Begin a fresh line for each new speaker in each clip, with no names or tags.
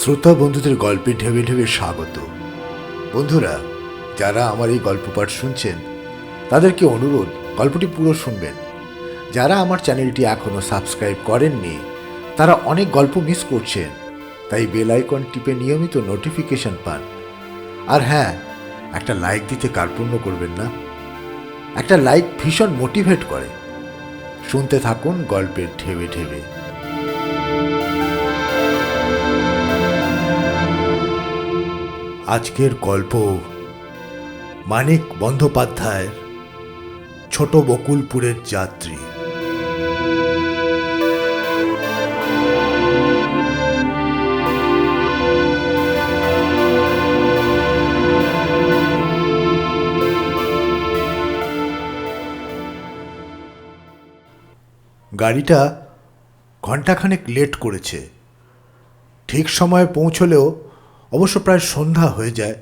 শ্রোতা বন্ধুদের গল্পে ঢেবে ঢেবে স্বাগত। বন্ধুরা, যারা আমার এই গল্প পাঠ শুনছেন তাদেরকে অনুরোধ, গল্পটি পুরো শুনবেন। যারা আমার চ্যানেলটি এখনও সাবস্ক্রাইব করেননি তারা অনেক গল্প মিস করছেন, তাই বেল আইকন টিপে নিয়মিত নোটিফিকেশন পান। আর হ্যাঁ, একটা লাইক দিতে কার্পণ্য করবেন না। একটা লাইক ভীষণ মোটিভেট করে। শুনতে থাকুন গল্পের ঢেবে ঢেবে। আজকের গল্প মানিক বন্দ্যোপাধ্যায়ের ছোট বকুলপুরের যাত্রী। গাড়িটা ঘণ্টাখানেক লেট করেছে। ঠিক সময়ে পৌঁছলেও অবশ্য প্রায় সন্ধ্যা হয়ে যায়।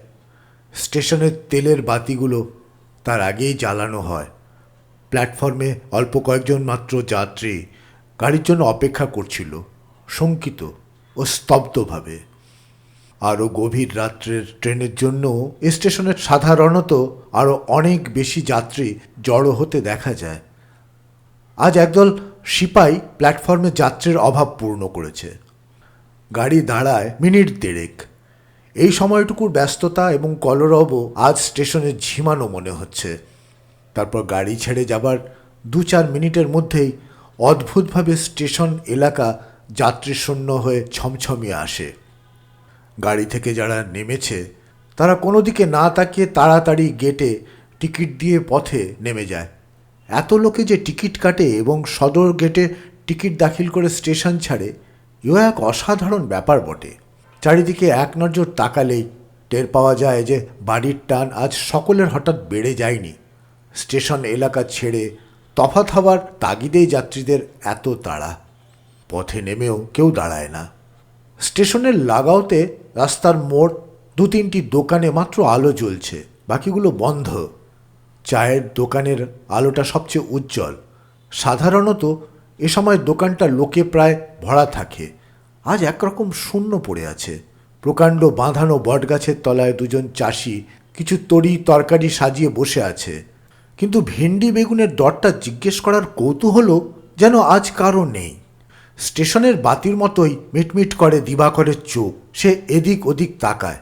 স্টেশনের তেলের বাতিগুলো তার আগেই জ্বালানো হয়। প্ল্যাটফর্মে অল্প কয়েকজন মাত্র যাত্রী গাড়ির জন্য অপেক্ষা করছিল, শঙ্কিত ও স্তব্ধভাবে। আরও গভীর রাত্রের ট্রেনের জন্য স্টেশনের সাধারণত আরও অনেক বেশি যাত্রী জড়ো হতে দেখা যায়। আজ একদল সিপাই প্ল্যাটফর্মে যাত্রীর অভাব পূর্ণ করেছে। গাড়ি দাঁড়ায় মিনিট দেড়েক। এই সময়টুকুর ব্যস্ততা এবং কলরব আজ স্টেশনে ঝিমানো মনে হচ্ছে। তারপর গাড়ি ছেড়ে যাবার 2-4 মিনিটের মধ্যেই অদ্ভুতভাবে স্টেশন এলাকা যাত্রীশূন্য হয়ে ছমছমিয়ে আসে। গাড়ি থেকে যারা নেমেছে তারা কোনো দিকে না তাকিয়ে তাড়াতাড়ি গেটে টিকিট দিয়ে পথে নেমে যায়। এত লোকে যে টিকিট কাটে এবং সদর গেটে টিকিট দাখিল করে স্টেশন ছাড়ে, এও এক অসাধারণ ব্যাপার বটে। চারিদিকে এক নজর তাকালেই টের পাওয়া যায় যে বাড়ির টান আজ সকলের হঠাৎ বেড়ে যায়নি। স্টেশন এলাকা ছেড়ে তফাৎ হবার তাগিদেই যাত্রীদের এত তাড়া। পথে নেমেও কেউ দাঁড়ায় না। স্টেশনের লাগাওতে রাস্তার মোড় 2-3টি দোকানে মাত্র আলো জ্বলছে, বাকিগুলো বন্ধ। চায়ের দোকানের আলোটা সবচেয়ে উজ্জ্বল। সাধারণত এ সময় দোকানটা লোকে প্রায় ভরা থাকে। আজ একরকম শূন্য পড়ে আছে। প্রকাণ্ড বাঁধানো বটগাছের তলায় দুজন চাষি কিছু তরি তরকারি সাজিয়ে বসে আছে, কিন্তু ভেন্ডি বেগুনের দরটা জিজ্ঞেস করার কৌতূহলও যেন আজ কারও নেই। স্টেশনের বাতির মতোই মিটমিট করে দিবাকরের চোখ। সে এদিক ওদিক তাকায়।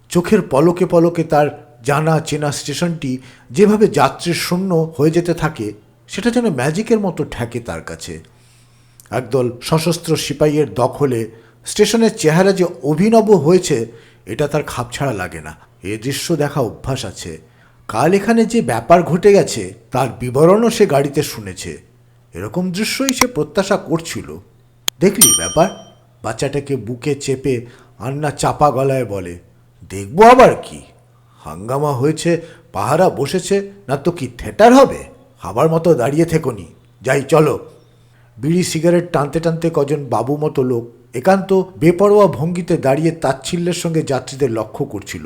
চোখের পলকে পলকে তার জানা চেনা স্টেশনটি যেভাবে যাত্রীর শূন্য হয়ে যেতে থাকে, সেটা যেন ম্যাজিকের মতো ঠেকে তার কাছে। একদল সশস্ত্র সিপাহীর দখলে স্টেশনের চেহারা যে অভিনব হয়েছে, এটা তার খাপছাড়া লাগে না। এ দৃশ্য দেখা অভ্যাস আছে। কাল এখানে যে ব্যাপার ঘটে গেছে তার বিবরণও সে গাড়িতে শুনেছে। এরকম দৃশ্যই সে প্রত্যাশা করছিল। দেখলি ব্যাপার? বাচ্চাটাকে বুকে চেপে আন্না চাপা গলায় বলে। দেখবো আবার কি? হাঙ্গামা হয়েছে, পাহারা বসেছে, না তো কি থিয়েটার হবে? খাবার মতো দাঁড়িয়ে থেকোনি, যাই চলো। বিড়ি সিগারেট টানতে টানতে কজন বাবু মতো লোক একান্ত বেপরোয়া ভঙ্গিতে দাঁড়িয়ে তাচ্ছিল্যের সঙ্গে যাত্রীদের লক্ষ্য করছিল।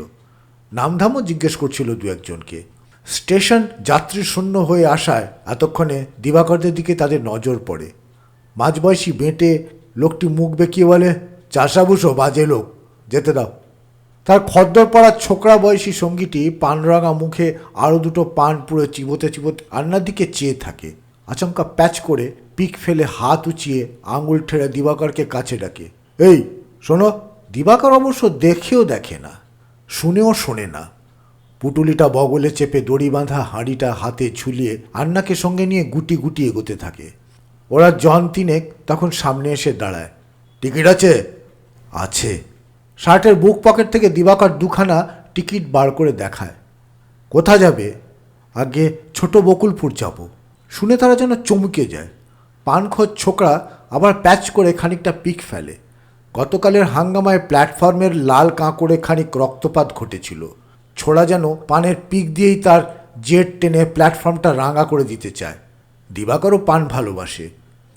নামধামও জিজ্ঞেস করছিল 2-1জনকে। স্টেশন যাত্রী শূন্য হয়ে আসায় এতক্ষণে দিবাকরদের দিকে তাদের নজর পড়ে। মাঝবয়সী বেঁটে লোকটি মুখ বেঁকিয়ে বলে, চাষাবুসো বাজে লোক, যেতে দাও। তার খদ্দর পড়া ছোকরা বয়সী সঙ্গীটি পানরাঙা মুখে আরও 2টো পান পুরো চিবোতে চিবোতে আন্নার দিকে চেয়ে থাকে। আচমকা প্যাচ করে পিক ফেলে হাত উঁচিয়ে আঙুল ঠেড়ে দিবাকরকে কাছে ডাকে। এই শোনো। দিবাকর অবশ্য দেখেও দেখে না, শুনেও শোনে না। পুটুলিটা বগলে চেপে দড়ি বাঁধা হাঁড়িটা হাতে ঝুলিয়ে আন্নাকে সঙ্গে নিয়ে গুটি গুটি এগোতে থাকে। ওরা জন 3 তখন সামনে এসে দাঁড়ায়। টিকিট আছে? আছে। শার্টের বুক পকেট থেকে দিবাকর 2খানা টিকিট বার করে দেখায়। কোথা যাবে? আগে ছোট বকুলপুর যাব। শুনে তারা যেন চমকে যায়। পানখোর ছোকরা আবার প্যাচ করে খানিকটা পিক ফেলে। গতকালের হাঙ্গামায় প্ল্যাটফর্মের লাল কাঁকড়ে খানিক রক্তপাত ঘটেছিল। ছোড়া যেন পানের পিক দিয়েই তার জেট টেনে প্ল্যাটফর্মটা রাঙা করে দিতে চায়। দিবাকরও পান ভালোবাসে।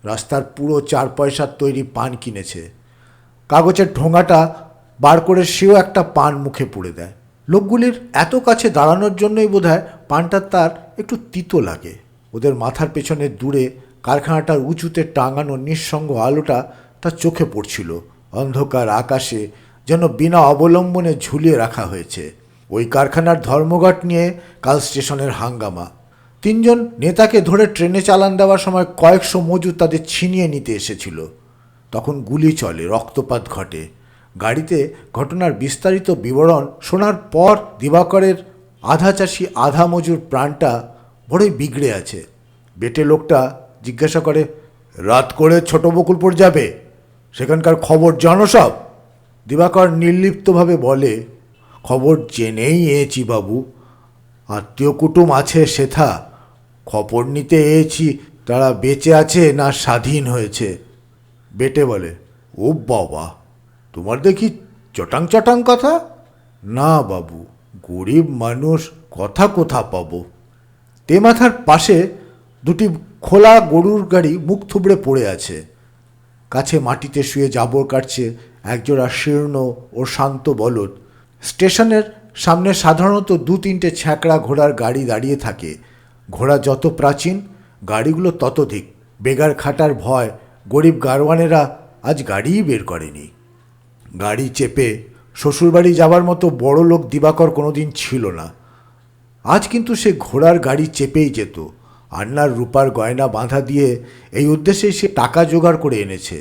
রাস্তার পুরো 4 পয়সার তৈরি পান কিনেছে। কাগজের ঠোঙাটা বার করে সেও একটা পান মুখে পুড়ে দেয়। লোকগুলির এত কাছে দাঁড়ানোর জন্যই বোধহয় পানটা তার একটু তিতো লাগে। ওদের মাথার পেছনে দূরে কারখানাটার উঁচুতে টাঙানো নিঃসঙ্গ আলোটা তার চোখে পড়ছিল। অন্ধকার আকাশে যেন বিনা অবলম্বনে ঝুলিয়ে রাখা হয়েছে। ওই কারখানার ধর্মঘট নিয়ে কাল স্টেশনের হাঙ্গামা। 3 জন নেতাকে ধরে ট্রেনে চালান দেওয়ার সময় কয়েকশো মজুর তাদের ছিনিয়ে নিতে এসেছিল। তখন গুলি চলে, রক্তপাত ঘটে। গাড়িতে ঘটনার বিস্তারিত বিবরণ শোনার পর দিবাকরের আধা চাষি আধা মজুর প্রাণটা বড়ই বিগড়ে আছে। বেটে লোকটা জিজ্ঞাসা করে, রাত করে ছোট বকুলপুর যাবে? সেখানকার খবর জানো সব? দিবাকর নির্লিপ্তভাবে বলে, খবর জেনেই এয়েছি বাবু। আত্মীয় কুটুম আছে সেথা। খবর নিতে এয়েছি তারা বেঁচে আছে না স্বাধীন হয়েছে। বেটে বলে, ও বাবা, তোমার দেখি চটাং চটাং কথা। না বাবু, গরিব মানুষ, কথা কোথা পাবো। তেমাথার পাশে 2টি খোলা গরুর গাড়ি মুখ থুবড়ে পড়ে আছে। কাছে মাটিতে শুয়ে জাবর কাটছে একজোড়া শীর্ণ ও শান্ত বলদ। স্টেশনের সামনে সাধারণত 2-3টে ছ্যাঁকড়া ঘোড়ার গাড়ি দাঁড়িয়ে থাকে। ঘোড়া যত প্রাচীন, গাড়িগুলো ততোধিক। বেগার খাটার ভয় গরিব গারওয়ানেরা আজ গাড়িই বের করেনি। গাড়ি চেপে শ্বশুরবাড়ি যাবার মতো বড় লোক দিবাকর কোনোদিন ছিল না। আজ কিন্তু সে ঘোড়ার গাড়ি চেপেই যেত। আন্নার রূপার গয়না বাঁধা দিয়ে এই উদ্দেশ্যে সে টাকা জোগাড় করে এনেছে।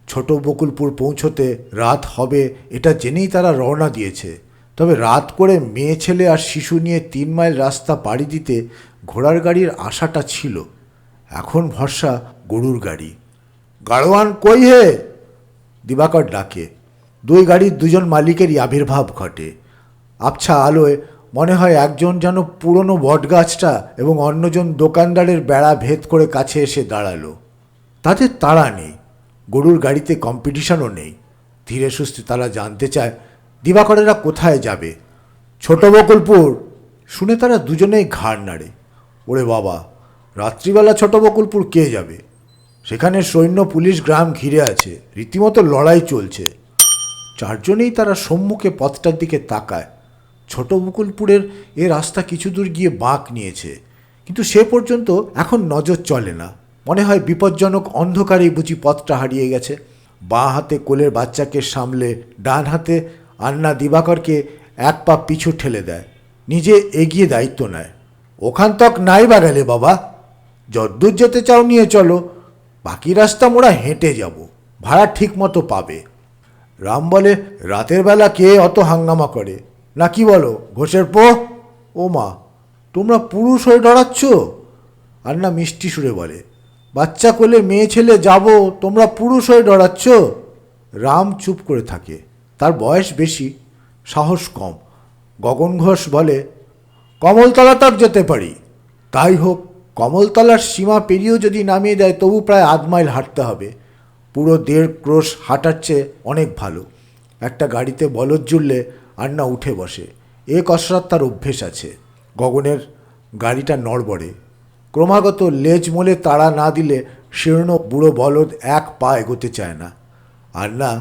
ছোট বকুলপুর পৌঁছতে রাত হবে এটা জেনেই তারা রওনা দিয়েছে। তবে রাত করে মেয়ে ছেলে আর শিশু নিয়ে 3 মাইল রাস্তা পাড়ি দিতে ঘোড়ার গাড়ির আশাটা ছিল। এখন ভরসা গরুর গাড়ি। গাড়োয়ান কই হে? দিবাকর ডাকে। 2 গাড়ির 2 জন মালিকেরই আবির্ভাব ঘটে। আবছা আলোয় মনে হয় একজন যেন পুরনো বটগাছটা এবং অন্যজন দোকানদারের বেড়া ভেদ করে কাছে এসে দাঁড়ালো। তাদের তাড়া নেই, গরুর গাড়িতে কম্পিটিশনও নেই। ধীরে সুস্থে তারা জানতে চায় দিবাকরেরা কোথায় যাবে। ছোট বকুলপুর। শুনে তারা দুজনেই ঘাড় নাড়ে। ওরে বাবা, রাত্রিবেলা ছোট বকুলপুর কে যাবে? সেখানে সৈন্য পুলিশ গ্রাম ঘিরে আছে, রীতিমতো লড়াই চলছে। 4 জনেই তারা সম্মুখে পথটার দিকে তাকায়। ছোট বকুলপুরের এ রাস্তা কিছু দূর গিয়ে বাঁক নিয়েছে, কিন্তু সে পর্যন্ত এখন নজর চলে না। মনে হয় বিপজ্জনক অন্ধকারেই বুঝি পথটা হারিয়ে গেছে। বাঁ হাতে কোলের বাচ্চাকে সামলে ডান হাতে আন্না দিবাকরকে 1 পা পিছু ঠেলে দেয়, নিজে এগিয়ে দায়িত্ব নেয়। ওখান তক নাই বা গেলে বাবা, যদ্দূর যেতে চাও নিয়ে চলো, বাকি রাস্তা মোরা হেঁটে যাব, ভাড়া ঠিক মতো পাবে। রাম বলে, রাতের বেলা কে অত হাঙ্গামা করে? না কি বলো ঘোষের পো? ও মা, তোমরা পুরুষ হয়ে ডরাচ্ছ? আন্না মিষ্টি সুরে বলে, বাচ্চা কোলে মেয়ে ছেলে যাব, তোমরা পুরুষ হয়ে ডরাচ্ছ? রাম চুপ করে থাকে। তার বয়স বেশি, সাহস কম। গগন ঘোষ বলে, কমলতলা তক যেতে পারি। তাই হোক, কমলতলার সীমা পেরিয়েও যদি নামিয়ে দেয় তবু প্রায় 1/2 মাইল হাঁটতে হবে। পুরো 1.5 ক্রোশ হাঁটার চেয়ে অনেক ভালো। একটা গাড়িতে বলদ জুড়লে আন্না উঠে বসে। এ কসরত তার অভ্যেস আছে। গগনের গাড়িটা নড়বড়ে। ক্রমাগত লেজ মোলে তাড়া না দিলে শীর্ণ বুড়ো বলদ 1 পা এগোতে চায় না। আন্না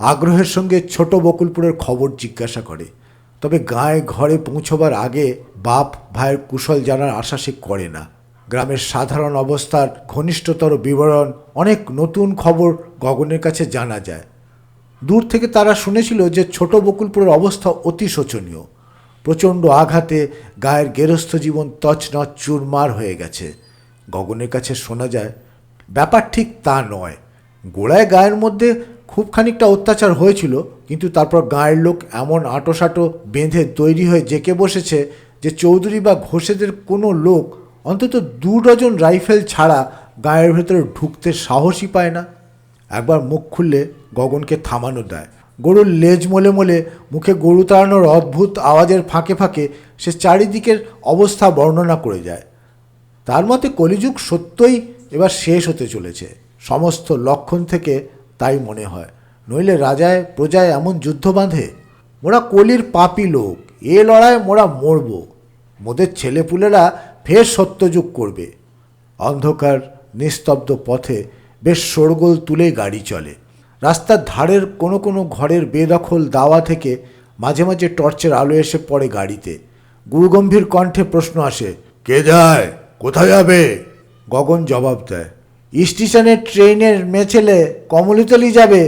আগ্রহের সঙ্গে ছোট বকুলপুরের খবর জিজ্ঞাসা করে। তবে গায়ে ঘরে পৌঁছবার আগে বাপ ভাইয়ের কুশল জানার আশা সে করে না। গ্রামের সাধারণ অবস্থার ঘনিষ্ঠতর বিবরণ, অনেক নতুন খবর গগনের কাছে জানা যায়। দূর থেকে তারা শুনেছিল যে ছোট বকুলপুরের অবস্থা অতি শোচনীয়। প্রচণ্ড আঘাতে গায়ের গেরস্থ জীবন তছনছ চুরমার হয়ে গেছে। গগনের কাছে শোনা যায় ব্যাপার ঠিক তা নয়। গোড়ায় গায়ের মধ্যে খুব খানিকটা অত্যাচার হয়েছিল, কিন্তু তারপর গায়ের লোক এমন আঁটোসাঁটো বেঁধে তৈরি হয়ে জেকে বসেছে যে চৌধুরী বা ঘোষেদের কোনো লোক অন্তত 2 ডজন রাইফেল ছাড়া গায়ের ভেতরে ঢুকতে সাহসই পায় না। একবার মুখ খুললে গগনকে থামানো দেয়। গরুর লেজ মোলে মোলে মুখে গরু তাড়ানোর অদ্ভুত আওয়াজের ফাঁকে ফাঁকে সে চারিদিকের অবস্থা বর্ণনা করে যায়। তার মতে কলিযুগ সত্যই এবার শেষ হতে চলেছে। সমস্ত লক্ষণ থেকে তাই মনে হয়। নইলে রাজায় প্রজায় এমন যুদ্ধ বাঁধে? মোরা কলির পাপী লোক, এ লড়াই মোরা মরব। মোদের ছেলেপুলেরা ফের সত্যযুগ করবে। অন্ধকার নিস্তব্ধ পথে বেশ শোরগোল তুলেই গাড়ি চলে। রাস্তার ধারের কোনো কোনো ঘরের বেদখল দাওয়া থেকে মাঝে মাঝে টর্চের আলো এসে পড়ে গাড়িতে। গুরুগম্ভীর কণ্ঠে প্রশ্ন আসে, কে যায়? কোথায় যাবে? গগন জবাব দেয়, স্টেশনের ট্রেনের মেছেলে কমলিতলি যাবে।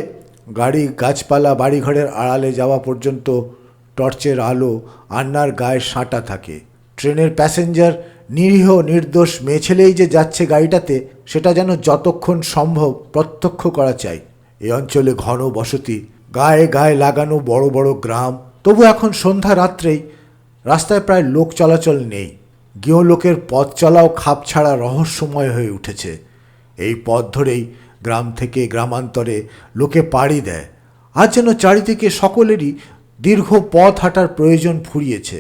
গাড়ি, গাছপালা, বাড়িঘরের আড়ালে যাওয়া পর্যন্ত টর্চের আলো আন্নার গায়ে সাঁটা থাকে। ট্রেনের প্যাসেঞ্জার, নিরীহ নির্দোষ মেয়েছেলেই যে যাচ্ছে গাড়িটাতে, সেটা যেন যতক্ষণ সম্ভব প্রত্যক্ষ করা চাই। এই অঞ্চলে ঘন বসতি, গায়ে গায়ে লাগানো বড় বড় গ্রাম। তবু এখন সন্ধ্যা রাত্রেই রাস্তায় প্রায় লোক চলাচল নেই। গৃহলোকের পথ চলাও খাপ ছাড়া রহস্যময় হয়ে উঠেছে। এই পথ ধরেই গ্রাম থেকে গ্রামান্তরে লোকে পাড়ি দেয়। আজ যেন চারিদিকে সকলেরই দীর্ঘ পথ হাঁটার প্রয়োজন ফুরিয়েছে।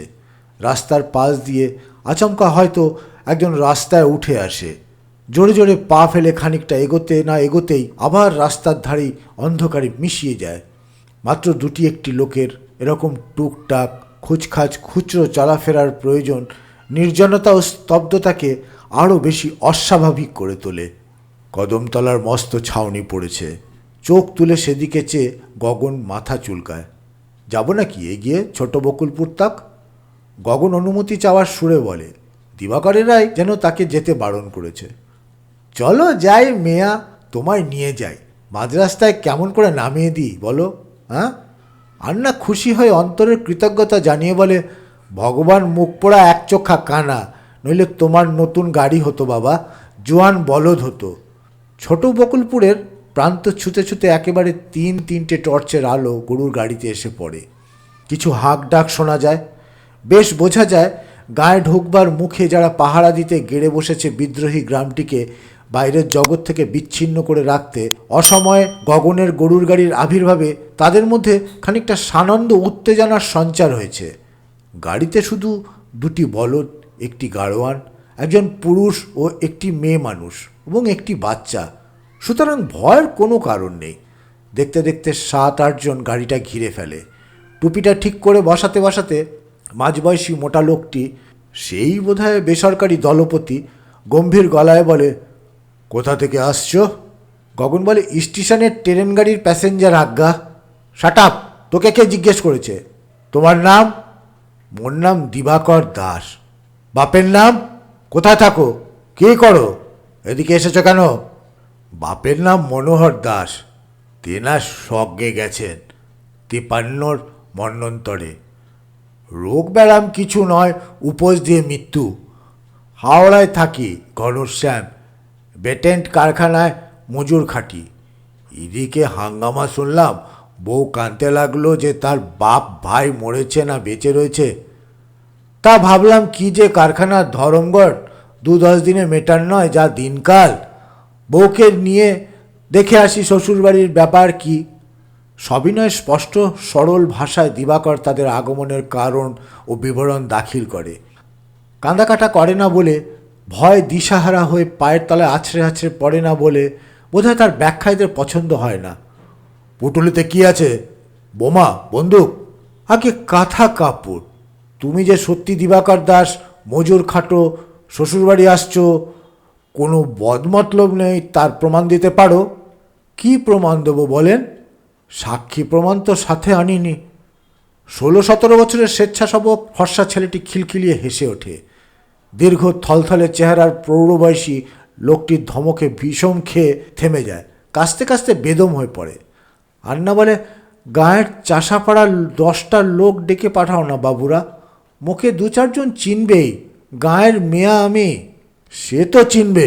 রাস্তার পাশ দিয়ে আচমকা হয়তো একজন রাস্তায় উঠে আসে। জোরে জোরে পা ফেলে খানিকটা এগোতে না এগোতেই আবার রাস্তার ধারেই অন্ধকারে মিশিয়ে যায়। মাত্র দুটি একটি লোকের এরকম টুকটাক খুচখাচ খুচরো চলাফেরার প্রয়োজন নির্জনতা ও স্তব্ধতাকে আরও বেশি অস্বাভাবিক করে তোলে। কদমতলার মস্ত ছাউনি পড়েছে। চোখ তুলে সেদিকে চেয়ে গগন মাথা চুলকায়। যাব নাকি এগিয়ে ছোট বকুলপুর তাক? গগন অনুমতি চাওয়ার সুরে বলে। দিবাকরেরাই যেন তাকে যেতে বারণ করেছে। চলো যাই মেয়া, তোমায় নিয়ে যাই। মাঝ রাস্তায় কেমন করে নামিয়ে দিই বলো? হ্যাঁ? আন্না খুশি হয়ে অন্তরের কৃতজ্ঞতা জানিয়ে বলে, ভগবান মুখ পোড়া একচোখা কানা, নইলে তোমার নতুন গাড়ি হতো বাবা, জোয়ান বলদ হতো। ছোট বকুলপুরের প্রান্ত ছুতে ছুতে একেবারে তিনটে টর্চের আলো গরুর গাড়িতে এসে পড়ে। কিছু হাঁক ডাক শোনা যায়। বেশ বোঝা যায় গায়ে ঢুকবার মুখে যারা পাহারা দিতে গেড়ে বসেছে বিদ্রোহী গ্রামটিকে বাইরের জগৎ থেকে বিচ্ছিন্ন করে রাখতে, অসময়ে গগনের গরুর গাড়ির আবির্ভাবে তাদের মধ্যে খানিকটা সানন্দ উত্তেজনার সঞ্চার হয়েছে। গাড়িতে শুধু দুটি বলদ, একটি গাড়োয়ান, একজন পুরুষ ও একটি মেয়ে মানুষ এবং একটি বাচ্চা। সুতরাং ভয়ের কোনো কারণ নেই। দেখতে দেখতে 7-8 জন গাড়িটা ঘিরে ফেলে। টুপিটা ঠিক করে বসাতে বসাতে মাঝবয়সী মোটা লোকটি, সেই বোধহয় বেসরকারি দলপতি, গম্ভীর গলায় বলে, কোথা থেকে আসছো? গগন বলে, স্টেশনের ট্রেন গাড়ির প্যাসেঞ্জার আজ্ঞা। শাট আপ, তোকে কে জিজ্ঞেস করেছে? তোমার নাম? মোর নাম দিবাকর দাস। বাপের নাম? কোথায় থাকো? কী করো? এদিকে এসেছো কেন? বাপের নাম মনোহর দাস। তেনা স্বর্গে গেছেন 53 মন্বন্তরে। রোগ ব্যারাম কিছু নয়, উপোস দিয়ে মৃত্যু। হাওড়ায় থাকি, ঘনশ্যাম বেটেন্ট কারখানায় মজুর খাটি। এদিকে হাঙ্গামা শুনলাম, বউ কাঁদতে লাগলো যে তার বাপ ভাই মরেছে না বেঁচে রয়েছে। তা ভাবলাম কি যে কারখানার ধরমঘট 2-10 দিনে মেটার নয় যা দিনকাল। বউকে নিয়ে দেখে আসি শ্বশুরবাড়ির ব্যাপার কি। সবিনয় স্পষ্ট সরল ভাষায় দিবাকর তাদের আগমনের কারণ ও বিবরণ দাখিল করে। কাঁদাকাটা করে না বলে, ভয় দিশাহারা হয়ে পায়ের তলায় আছড়ে আছড়ে পড়ে না বলে বোধহয় তার ব্যাখ্যা এদের পছন্দ হয় না। পুটুলিতে কি আছে? বোমা, বন্দুক? আগে কাঁথা কাপড়। তুমি যে সত্যি দিবাকর দাস, মজুর খাটো, শ্বশুরবাড়ি আসছো, কোনো বদমতলব নেই, তার প্রমাণ দিতে পারো? কি প্রমাণ দেবো বলেন? সাক্ষী প্রমাণ তো সাথে আনিনি। 16-17 বছরের স্বেচ্ছাসেবক ফর্সা ছেলেটি খিলখিলিয়ে হেসে ওঠে। দীর্ঘ থলথলে চেহারার প্রৌঢ়বয়সী লোকটির ধমকে বিষম খেয়ে থেমে যায়, কাস্তে কাস্তে বেদম হয়ে পড়ে। আন্না বলে, গায়ের চাষাপাড়ার 10টা লোক ডেকে পাঠাও না বাবুরা, মুখে 2-4 জন চিনবেই। গায়ের মেয়া আমি। সে তো চিনবে,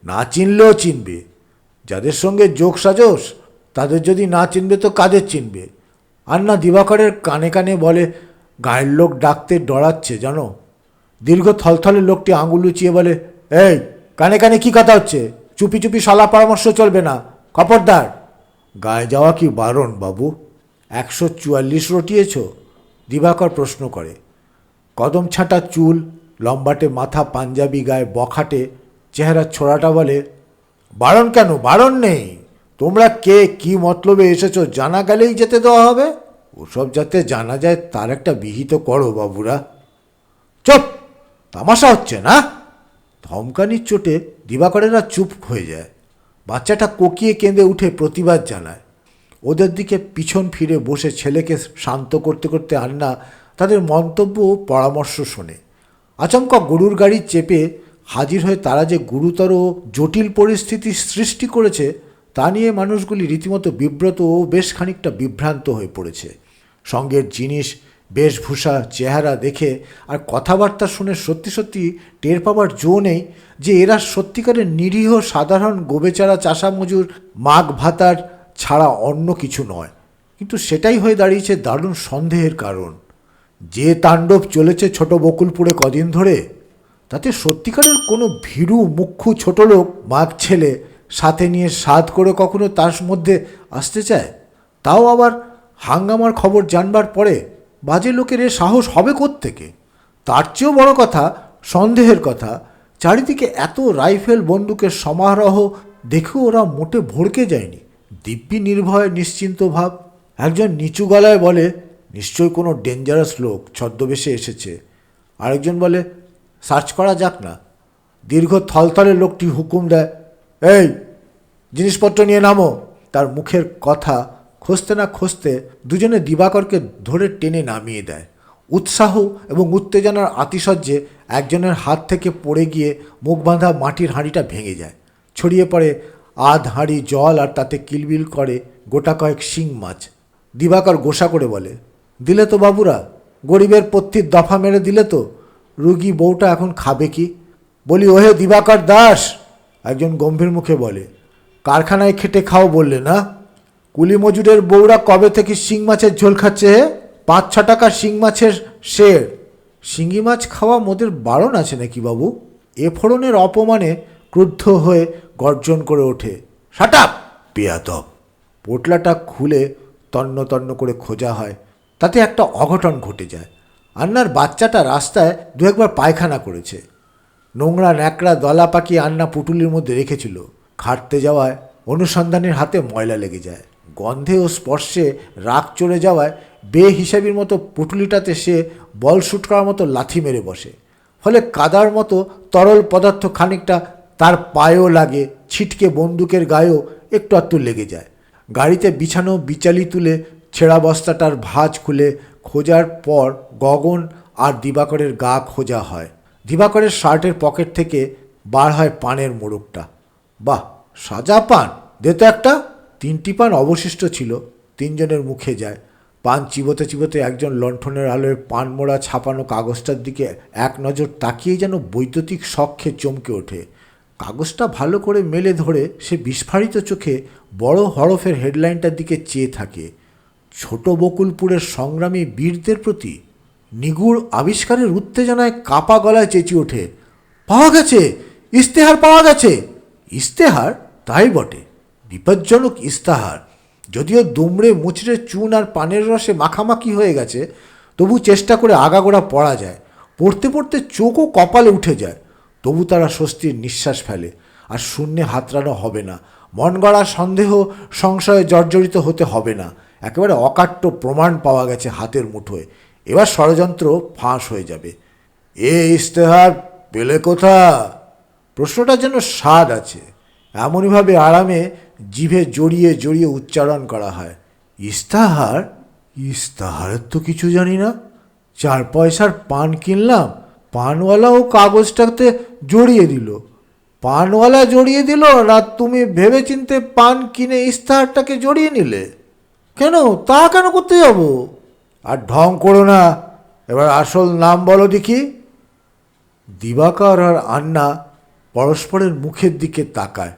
না চিনলেও চিনবে। যাদের সঙ্গে যোগ সাজস তাদের যদি না চিনবে তো কাদের চিনবে? আন্না দিবাকরের কানে কানে বলে, গায়ের লোক ডাকতে ডরাচ্ছে জানো। দীর্ঘ থলথলে লোকটি আঙুল উঁচিয়ে বলে, এই কানে কানে কি কথা হচ্ছে? চুপি চুপি সলা পরামর্শ চলবে না, খবরদার। গায়ে যাওয়া কি বারণ বাবু? 144 রটিয়েছ? দিবাকর প্রশ্ন করে। কদম ছাঁটা চুল, লম্বাটে মাথা, পাঞ্জাবি গায়ে বখাটে চেহারা ছোড়াটা বলে, বারণ কেন? বারণ নেই। তোমরা কে, কি মতলবে এসেছো জানা গেলেই যেতে দেওয়া হবে। ওসব যাতে জানা যায় তার একটা বিহিত করো বাবুরা। চুপ, তামাশা হচ্ছে না? ধমকানির চোটে দিবাকরেরা চুপ হয়ে যায়। বাচ্চাটা কোকিয়ে কেঁদে উঠে প্রতিবাদ জানায়। ওদের দিকে পিছন ফিরে বসে ছেলেকে শান্ত করতে করতে আন্না তাদের মন্তব্য ও পরামর্শ শোনে। আচমকা গরুর গাড়ি চেপে হাজির হয়ে তারা যে গুরুতর জটিল পরিস্থিতি সৃষ্টি করেছে তা নিয়ে মানুষগুলি রীতিমতো বিব্রত ও বেশ খানিকটা বিভ্রান্ত হয়ে পড়েছে। সঙ্গের জিনিস, বেশভূষা, চেহারা দেখে আর কথাবার্তা শুনে সত্যি সত্যি টের পাবার জো নেই যে এরা সত্যিকারের নিরীহ সাধারণ গোবেচারা চাষা মজুর, মাঘ ভাতার ছাড়া অন্য কিছু নয়। কিন্তু সেটাই হয়ে দাঁড়িয়েছে দারুণ সন্দেহের কারণ। যে তাণ্ডব চলেছে ছোট বকুলপুরে কদিন ধরে, তাতে সত্যিকারের কোনো ভীরু মুখ্যু ছোট লোক মাঘ ছেলে সাথে নিয়ে সাধ করে কখনো তার মধ্যে আসতে চায়? তাও আবার হাঙ্গামার খবর জানবার পরে বাজে লোকের এ সাহস হবে কোত্থেকে? তার চেয়েও বড় কথা, সন্দেহের কথা, চারিদিকে এত রাইফেল বন্দুকের সমারোহ দেখেও ওরা মোটে ভড়কে যায়নি। দিব্যি নির্ভয় নিশ্চিন্ত ভাব। একজন নিচু গলায় বলে, নিশ্চয়ই কোনো ডেঞ্জারাস লোক ছদ্মবেশে এসেছে। আরেকজন বলে, সার্চ করা যাক না। দীর্ঘ থলথলে লোকটি হুকুম দেয়, এই জিনিসপত্র নিয়ে নামো। তার মুখের কথা খসতে না খসতে দুজনে দিবাকরকে ধরে টেনে নামিয়ে দেয়। উৎসাহ এবং উত্তেজনার আতিশয্যে একজনের হাত থেকে পড়ে গিয়ে মুখ বাঁধা মাটির হাঁড়িটা ভেঙে যায়। ছড়িয়ে পড়ে আধ হাঁড়ি জল, আর তাতে কিলবিল করে গোটা কয়েক শিং মাছ। দিবাকর গোসা করে বলে, দিলে তো বাবুরা, গরিবের পত্তির দফা মেরে দিলে তো। রুগী বউটা এখন খাবে কি? বলি, ওহে দিবাকর দাস, একজন গম্ভীর মুখে বলে, কারখানায় খেটে খাও বললে না? কুলি মজুরের বউরা কবে থেকে শিং মাছের ঝোল খাচ্ছে? 5-6 টাকা শিং মাছের শের। শিঙি মাছ খাওয়া মোদের বারণ আছে নাকি বাবু? এ ফোড়নের অপমানে ক্রুদ্ধ হয়ে গর্জন করে ওঠে, শাট আপ বেয়াদব। পোটলাটা খুলে তন্ন তন্ন করে খোঁজা হয়। তাতে একটা অঘটন ঘটে যায়। আন্নার বাচ্চাটা রাস্তায় 2-1 পায়খানা করেছে। নোংরা ন্যাকড়া দলা পাকি আন্না পুটুলির মধ্যে রেখেছিল। খাটতে যাওয়ায় অনুসন্ধানের হাতে ময়লা লেগে যায়। গন্ধে ও স্পর্শে রাগ চড়ে যাওয়ায় বেহিসাবির মতো পুটুলিটাতে সে বল শুট করার মতো লাথি মেরে বসে। ফলে কাদার মতো তরল পদার্থ খানিকটা তার পায়েও লাগে, ছিটকে বন্দুকের গায়েও একটু আধটু লেগে যায়। গাড়িতে বিছানো বিচালি তুলে ছেঁড়া বস্তাটার ভাঁজ খুলে খোঁজার পর গগন আর দিবাকরের গা খোঁজা হয়। দিবাকরের শার্টের পকেট থেকে বার হয় পানের মোড়কটা। বাহ, সাজা পান, দে তো একটা। 3টি পান অবশিষ্ট ছিল। 3জনের মুখে যায়। পান চিবোতে চিবোতে একজন লণ্ঠনের আলোয় পান মোড়া ছাপানো কাগজটার দিকে এক নজর তাকিয়ে যেন বৈদ্যুতিক শখে চমকে ওঠে। কাগজটা ভালো করে মেলে ধরে সে বিস্ফারিত চোখে বড় হরফের হেডলাইনটার দিকে চেয়ে থাকে। ছোট বকুলপুরের সংগ্রামী বীরদের প্রতি নিগুড় আবিষ্কারের উত্তেজনায় কাপা গলায় চেঁচিয়ে ওঠে, পাওয়া গেছে, ইস্তেহার পাওয়া গেছে। ইস্তেহার? তাই বটে, বিপজ্জনক ইস্তাহার। যদিও দুমড়ে মুচড়ে চুন আর পানের রসে মাখামাখি হয়ে গেছে, তবু চেষ্টা করে আগাগোড়া পড়া যায়। পড়তে পড়তে চোখও কপালে উঠে যায়। তবু তারা স্বস্তির নিঃশ্বাস ফেলে। আর শূন্যে হাতড়ানো হবে না, মন গড়া সন্দেহ সংশয়ে জর্জরিত হতে হবে না। একেবারে অকাট্য প্রমাণ পাওয়া গেছে হাতের মুঠোয়। এবার ষড়যন্ত্র ফাঁস হয়ে যাবে। এ ইস্তেহার পেলে কোথা? প্রশ্নটা যেন স্বাদ আছে, এমনইভাবে আরামে জিভে জড়িয়ে জড়িয়ে উচ্চারণ করা হয়। ইস্তাহার? ইস্তাহারের তো কিছু জানি না। 4 পয়সার পান কিনলাম, পানওয়ালাও কাগজটাতে জড়িয়ে দিল। পানওয়ালা জড়িয়ে দিল, না তুমি ভেবেচিন্তে পান কিনে ইস্তাহারটাকে জড়িয়ে নিলে? কেন, তা কেন করতে যাব? আর ঢং করো না, এবার আসল নাম বলো দেখি। দিবাকর আর আন্না পরস্পরের মুখের দিকে তাকায়।